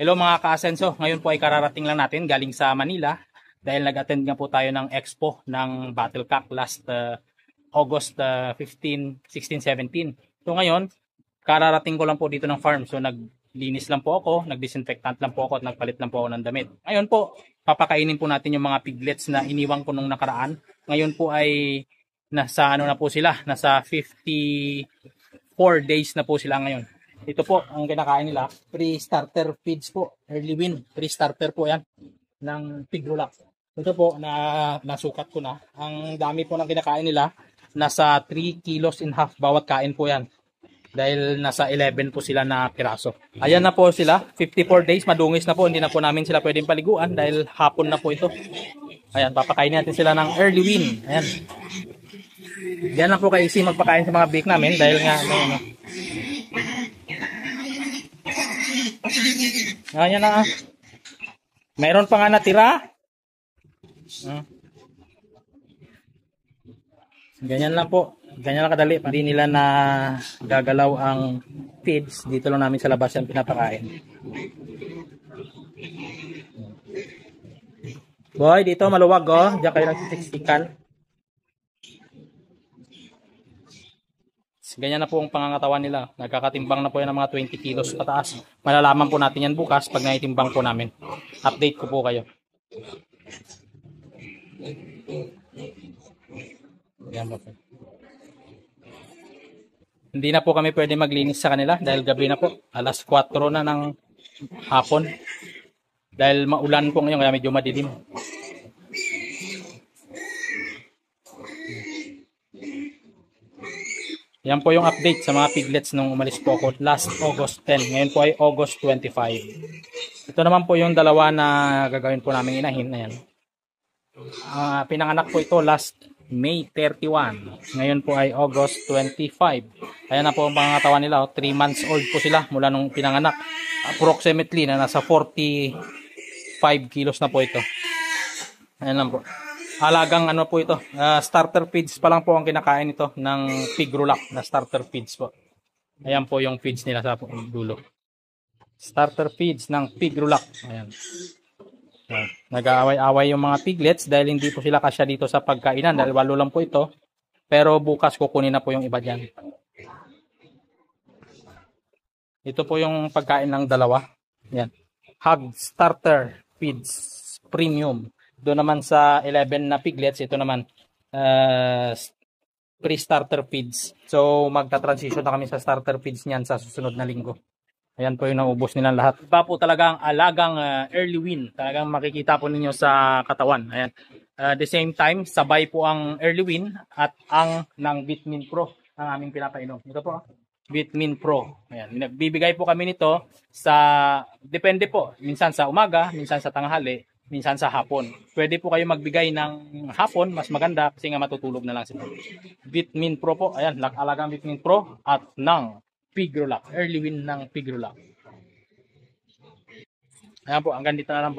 Hello mga ka-asenso, ngayon po ay kararating lang natin galing sa Manila dahil nag-attend nga po tayo ng expo ng Battlecock last August 15, 16, 17. So ngayon, kararating ko lang po dito ng farm. So naglinis lang po ako, nag-disinfectant lang po ako at nagpalit lang po ako ng damit. Ngayon po, papakainin po natin yung mga piglets na iniwan ko nung nakaraan. Ngayon po ay nasa ano na po sila, nasa 54 days na po sila ngayon. Ito po ang kinakain nila, pre-starter feeds po, early win, pre-starter po yan ng Pigrulax. Ito po nasukat ko na. Ang dami po ng kinakain nila, nasa 3 kilos and half bawat kain po yan. Dahil nasa 11 po sila na piraso. Ayan na po sila, 54 days, madungis na po, hindi na po namin sila pwedeng paliguan dahil hapon na po ito. Ayan, papakainin natin sila ng early win. Ayan. Diyan lang po kayo easy magpakain sa mga bake namin dahil nga Ayan na. Mayroon pa nga natira. Ganyan lang po. Ganyan lang kadali. Hindi nila na gagalaw ang feeds. Dito lang namin sa labas yan pinapakain. Boy, dito maluwag oh. Diyan kayo nagsisiksikan. Ganyan na po ang pangangatawan nila. Nagkakatimbang na po yan ng mga 20 kilos pataas. Malalaman po natin yan bukas pag naitimbang po namin. Update ko po kayo. Yan po. Hindi na po kami pwede maglinis sa kanila dahil gabi na po. Alas 4 na ng hapon. Dahil maulan po ngayon kaya medyo madilim. Yan po yung update sa mga piglets nung umalis po ako last August 10. Ngayon po ay August 25. Ito naman po yung dalawa na gagawin po namin inahin. Ayan. Pinanganak po ito last May 31. Ngayon po ay August 25. Ayan na po ang pangangatawan nila. 3 months old po sila mula nung pinanganak. Approximately na nasa 45 kilos na po ito. Ayan lang po. Alagang ano po ito, starter feeds pa lang po ang kinakain ito ng Pigrulax na starter feeds po. Ayan po yung feeds nila sa dulo. Starter feeds ng Pigrulax. Ayan. Nag-aaway-away yung mga piglets dahil hindi po sila kasya dito sa pagkainan dahil 8 lang po ito. Pero bukas kukunin na po yung iba dyan. Ito po yung pagkain ng dalawa. Ayan. Hog starter feeds premium. Doon naman sa 11 na piglets, ito naman pre-starter feeds. So magta-transition na kami sa starter feeds niyan sa susunod na linggo. Ayan po yung naubos nilang lahat. Iba po talagang alagang early win. Talagang makikita po ninyo sa katawan. Ayan. The same time, sabay po ang early win at ang ng Vitamin Pro ang aming pinapainom. Ito po, Vitamin Pro. Ayan. Nagbibigay po kami nito sa, depende po, minsan sa umaga, minsan sa tanghali, minsan sa hapon. Pwede po kayo magbigay ng hapon, mas maganda kasi nga matutulog na lang sila. Vitamin Pro po, ayan, alagang Vitamin Pro at ng Pigrulax, early win ng Pigrulax. Ayan po, hanggang dito na lang po.